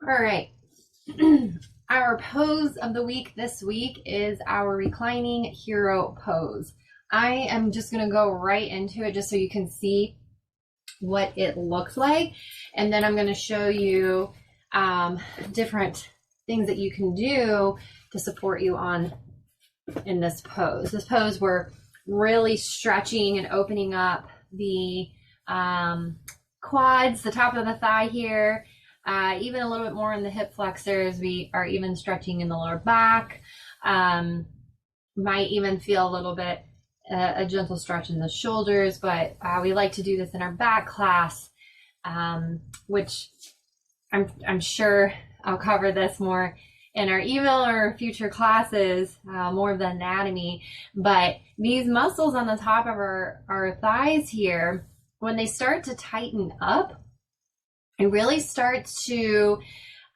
All right. Our pose of the week this week is our reclining hero pose. I am just going to go right into it just so you can see what it looks like. And then I'm going to show you different things that you can do to support you in this pose. This pose, we're really stretching and opening up the quads, the top of the thigh here, even a little bit more in the hip flexors. We are even stretching in the lower back. Might even feel a little bit a gentle stretch in the shoulders, but we like to do this in our back class, which I'm sure I'll cover this more in our email or future classes, more of the anatomy. But these muscles on the top of our thighs here, when they start to tighten up, it really starts to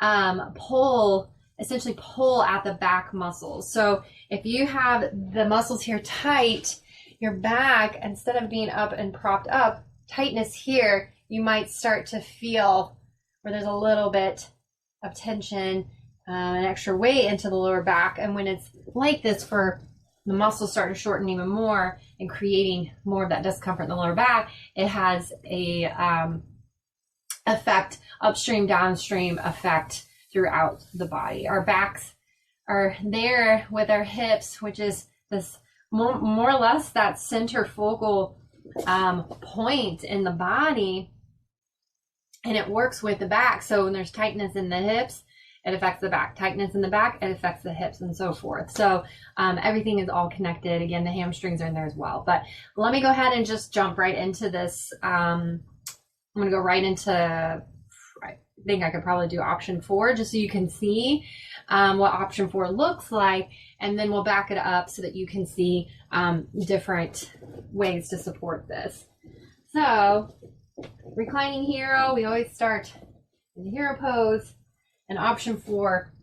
essentially pull at the back muscles. So if you have the muscles here tight, your back, instead of being up and propped up, tightness here, you might start to feel where there's a little bit of tension and extra weight into the lower back. And when it's like this, for the muscles start to shorten even more and creating more of that discomfort in the lower back, it has a effect, upstream, downstream effect throughout the body. Our backs are there with our hips, which is this more or less that center focal point in the body, and it works with the back. So when there's tightness in the hips, it affects the back. Tightness in the back, it affects the hips, and so forth. So everything is all connected. Again, the hamstrings are in there as well. But let me go ahead and just jump right into this. I'm going to go right into, I think I could probably do option 4 just so you can see what option 4 looks like. And then we'll back it up so that you can see different ways to support this. So, reclining hero, we always start in the hero pose. And option 4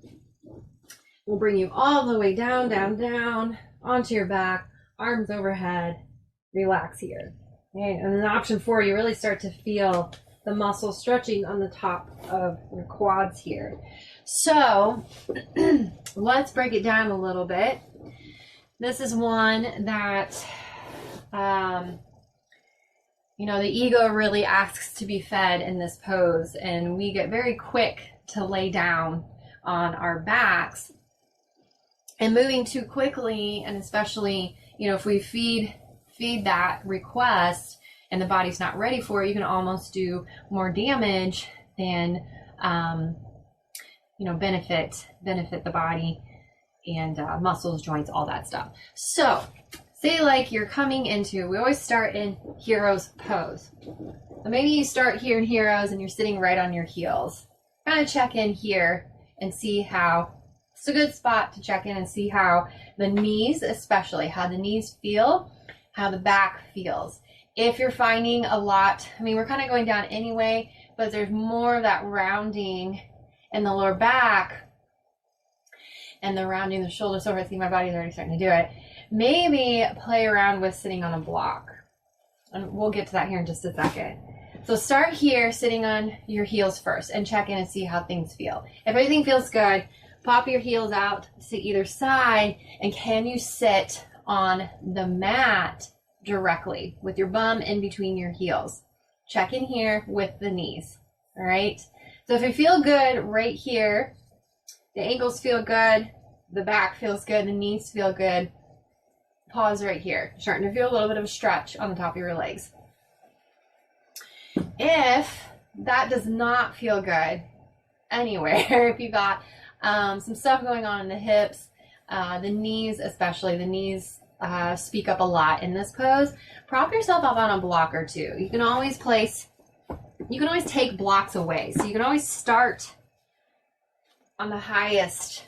will bring you all the way down, down, down, onto your back, arms overhead, relax here. Okay, and then option 4, you really start to feel the muscle stretching on the top of your quads here. So let's break it down a little bit. This is one that, the ego really asks to be fed in this pose, and we get very quick to lay down on our backs. And moving too quickly, and especially, if we feed that request and the body's not ready for it, you can almost do more damage than benefit the body and muscles, joints, all that stuff. So say like you're coming into, we always start in hero's pose. So maybe you start here in heroes and you're sitting right on your heels. Kind of check in here and see how, it's a good spot to check in and see how the knees, especially how the knees feel, how the back feels. If you're finding a lot, we're kind of going down anyway, but there's more of that rounding in the lower back and the rounding the shoulders. So I see my body's already starting to do it. Maybe play around with sitting on a block. And we'll get to that here in just a second. So start here, sitting on your heels first, and check in and see how things feel. If everything feels good, pop your heels out to either side, and can you sit on the mat directly with your bum in between your heels? Check in here with the knees, all right? So if you feel good right here, the ankles feel good, the back feels good, the knees feel good, pause right here. You're starting to feel a little bit of a stretch on the top of your legs. If that does not feel good anywhere, if you got some stuff going on in the hips, the knees especially, the knees speak up a lot in this pose, prop yourself up on a block or two. You can always take blocks away. So you can always start on the highest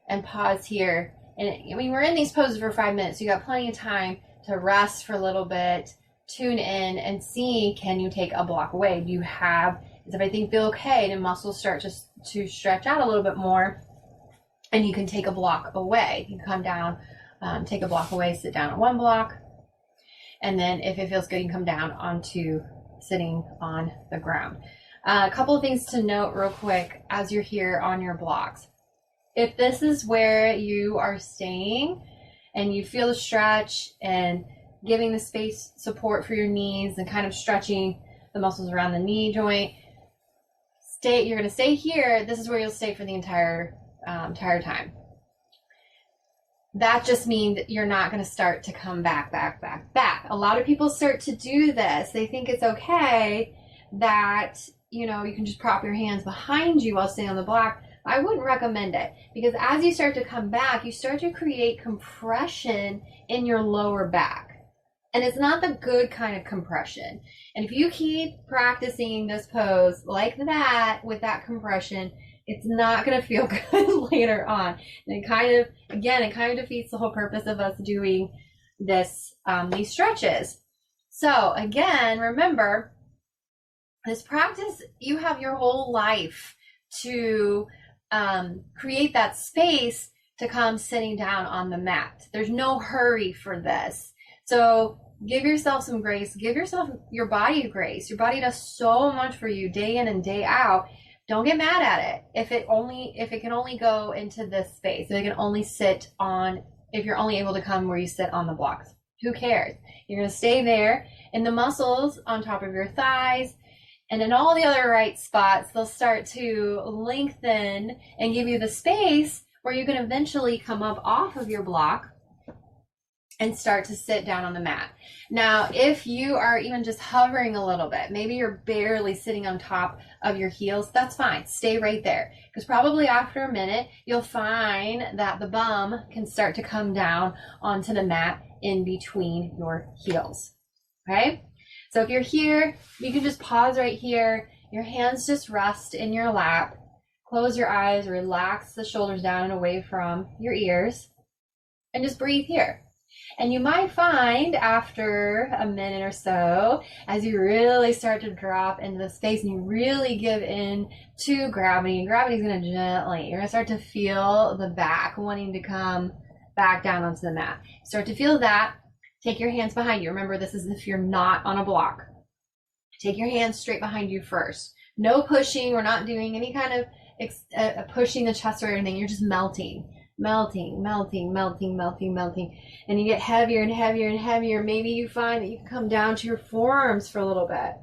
and pause here. And we're in these poses for 5 minutes. So you got plenty of time to rest for a little bit, tune in and see, can you take a block away? Do you have, does everything feel okay? And muscles start to stretch out a little bit more, and you can take a block away. You can come down, take a block away, sit down on one block, and then if it feels good, you can come down onto sitting on the ground. A couple of things to note real quick as you're here on your blocks. If this is where you are staying and you feel the stretch and giving the space support for your knees and kind of stretching the muscles around the knee joint, you're going to stay here. This is where you'll stay for the entire time. That just means you're not going to start to come back. A lot of people start to do this. They think it's okay that, you can just prop your hands behind you while staying on the block. I wouldn't recommend it, because as you start to come back, you start to create compression in your lower back. And it's not the good kind of compression. And if you keep practicing this pose like that with that compression, it's not going to feel good later on. And it kind of defeats the whole purpose of us doing this, these stretches. So again, remember, this practice, you have your whole life to create that space to come sitting down on the mat. There's no hurry for this. So give yourself some grace. Give your body grace. Your body does so much for you day in and day out. Don't get mad at it if it can only go into this space. If it can only sit on, if you're only able to come where you sit on the blocks. Who cares? You're going to stay there, and the muscles on top of your thighs and in all the other right spots, they'll start to lengthen and give you the space where you can eventually come up off of your block and start to sit down on the mat. Now, if you are even just hovering a little bit, maybe you're barely sitting on top of your heels, that's fine. Stay right there, because probably after a minute, you'll find that the bum can start to come down onto the mat in between your heels. Okay? So if you're here, you can just pause right here. Your hands just rest in your lap. Close your eyes, relax the shoulders down and away from your ears, and just breathe here. And you might find after a minute or so, as you really start to drop into the space and you really give in to gravity, and gravity is going to gently, you're going to start to feel the back wanting to come back down onto the mat. Start to feel that. Take your hands behind you. Remember, this is if you're not on a block. Take your hands straight behind you first. No pushing. We're not doing any kind of pushing the chest or anything. You're just melting. Melting. And you get heavier and heavier and heavier. Maybe you find that you can come down to your forearms for a little bit.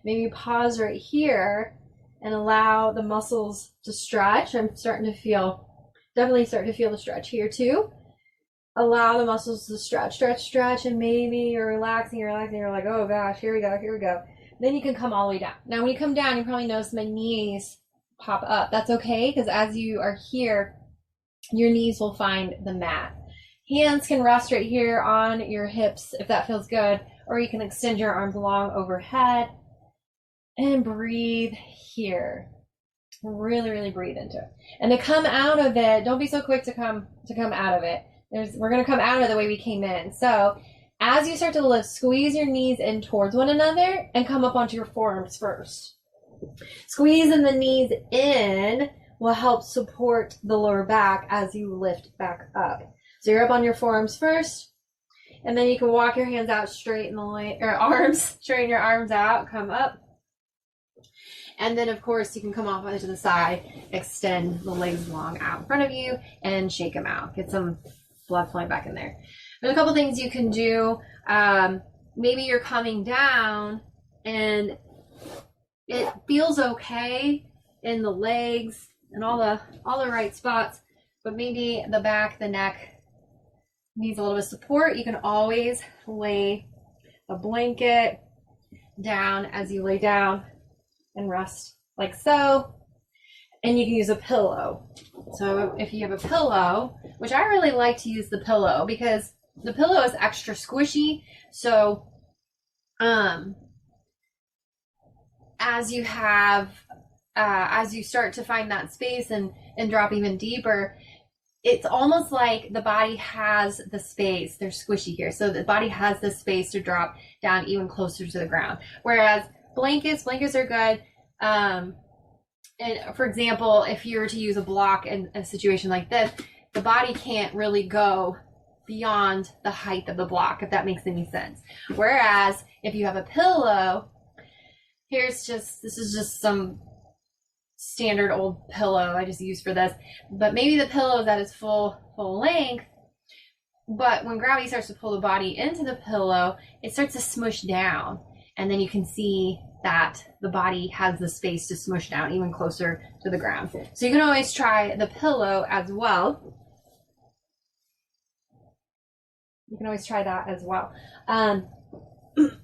Maybe you pause right here and allow the muscles to stretch. I'm definitely starting to feel the stretch here too. Allow the muscles to stretch, and maybe you're relaxing, you're like, oh gosh, here we go. Then you can come all the way down. Now when you come down, you probably notice my knees pop up. That's okay, because as you are here, your knees will find the mat. Hands can rest right here on your hips if that feels good, or you can extend your arms long overhead and breathe here. Really, really breathe into it. And to come out of it, don't be so quick to come out of it. We're going to come out of the way we came in. So as you start to lift, squeeze your knees in towards one another and come up onto your forearms first. Squeezing the knees in will help support the lower back as you lift back up. So you're up on your forearms first, and then you can walk your hands out straighten your arms out, come up. And then of course you can come off to the side, extend the legs long out in front of you and shake them out. Get some blood flowing back in there. There's a couple things you can do. Maybe you're coming down and it feels okay in the legs and all the right spots, but maybe the back, the neck needs a little bit of support. You can always lay a blanket down as you lay down and rest like so. And you can use a pillow. So if you have a pillow, which I really like to use the pillow because the pillow is extra squishy. So as you start to find that space and drop even deeper, it's almost like the body has the space. They're squishy here. So the body has the space to drop down even closer to the ground. Whereas blankets are good. And for example, if you were to use a block in a situation like this, the body can't really go beyond the height of the block, if that makes any sense. Whereas if you have a pillow, this is just some standard old pillow I just use for this, but maybe the pillow is at its full length, but when gravity starts to pull the body into the pillow, it starts to smush down, and then you can see that the body has the space to smush down even closer to the ground. So you can always try the pillow as well. You can always try that as well.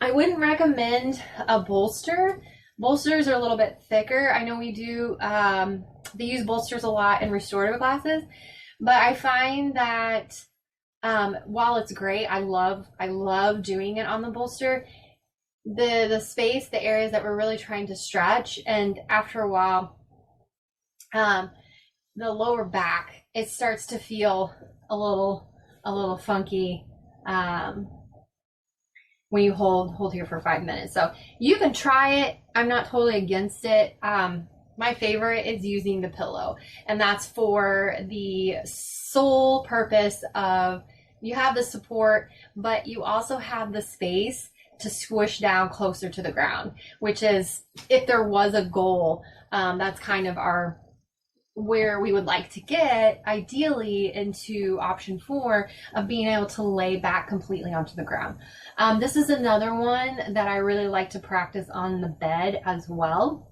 I wouldn't recommend a bolster. Bolsters are a little bit thicker. I know we do, they use bolsters a lot in restorative classes, but I find that while it's great, I love doing it on the bolster, the space, the areas that we're really trying to stretch, and after a while, the lower back, it starts to feel a little funky when you hold here for 5 minutes. So you can try it. I'm not totally against it. My favorite is using the pillow, and that's for the sole purpose of you have the support, but you also have the space to squish down closer to the ground, which is, if there was a goal, that's kind of where we would like to get, ideally, into option 4 of being able to lay back completely onto the ground. This is another one that I really like to practice on the bed as well.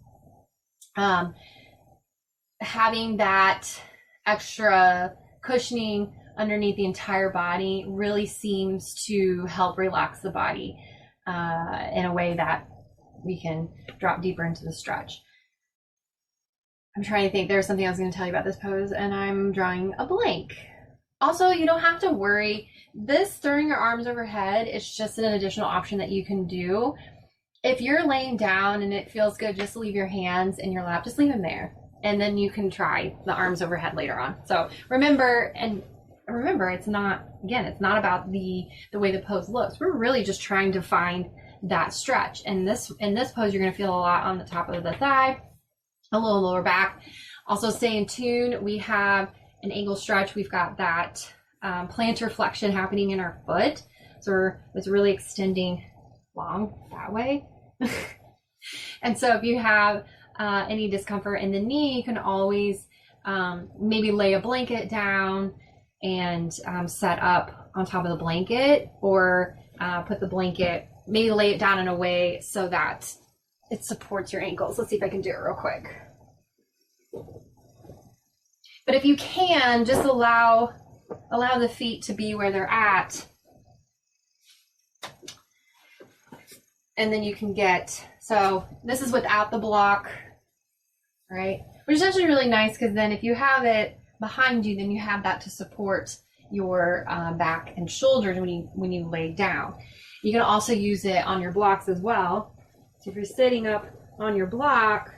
Having that extra cushioning underneath the entire body really seems to help relax the body in a way that we can drop deeper into the stretch. I'm trying to think, there's something I was going to tell you about this pose, and I'm drawing a blank. Also, you don't have to worry. This throwing your arms overhead is just an additional option that you can do. If you're laying down and it feels good, just leave your hands in your lap, just leave them there. And then you can try the arms overhead later on. So remember, it's not about the way the pose looks. We're really just trying to find that stretch. And in this pose, you're going to feel a lot on the top of the thigh, a little lower back. Also stay in tune. We have an ankle stretch. We've got that plantar flexion happening in our foot. So it's really extending long that way. And so if you have any discomfort in the knee, you can always maybe lay a blanket down and set up on top of the blanket, or put the blanket, maybe lay it down in a way so that it supports your ankles. Let's see if I can do it real quick. But if you can, just allow the feet to be where they're at. And then you can so this is without the block, right? Which is actually really nice, because then if you have it behind you, then you have that to support your back and shoulders when you lay down. You can also use it on your blocks as well. So if you're sitting up on your block,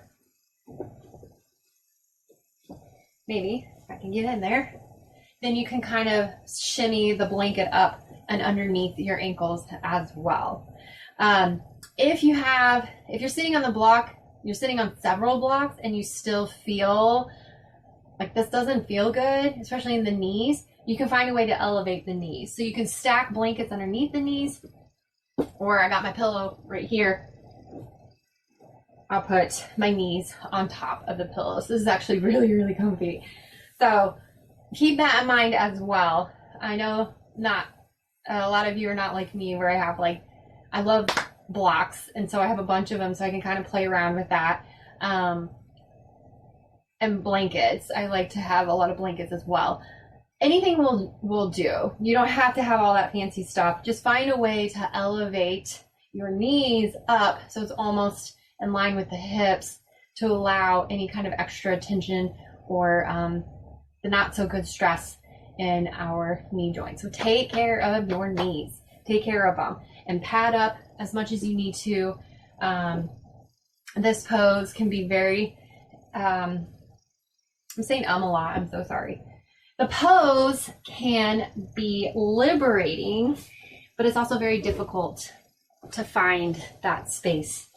maybe if I can get in there, then you can kind of shimmy the blanket up and underneath your ankles as well. If you're sitting on the block, you're sitting on several blocks, and you still feel like this doesn't feel good, especially in the knees, you can find a way to elevate the knees. So you can stack blankets underneath the knees, or I got my pillow right here. I'll put my knees on top of the pillow. So this is actually really, really comfy. So keep that in mind as well. I know not a lot of you are not like me, where I love blocks, and so I have a bunch of them, so I can kind of play around with that. And blankets, I like to have a lot of blankets as well. Anything will do. You don't have to have all that fancy stuff. Just find a way to elevate your knees up so it's almost in line with the hips, to allow any kind of extra tension or the not so good stress in our knee joints. So take care of your knees. Take care of them and pad up as much as you need to. This pose can be very, I'm saying a lot, I'm so sorry. The pose can be liberating, but it's also very difficult to find that space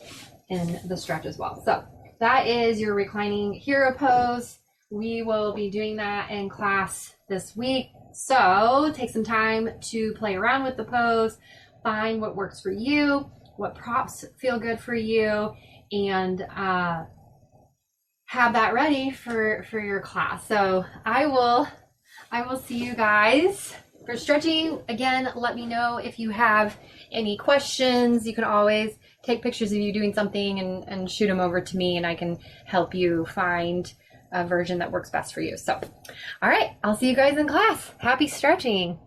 in the stretch as well. So that is your reclining hero pose. We will be doing that in class this week. So take some time to play around with the pose, find what works for you, what props feel good for you, and have that ready for your class. So I will see you guys for stretching. Again, let me know if you have any questions. You can always take pictures of you doing something and shoot them over to me, and I can help you find a version that works best for you. So, all right, I'll see you guys in class. Happy stretching.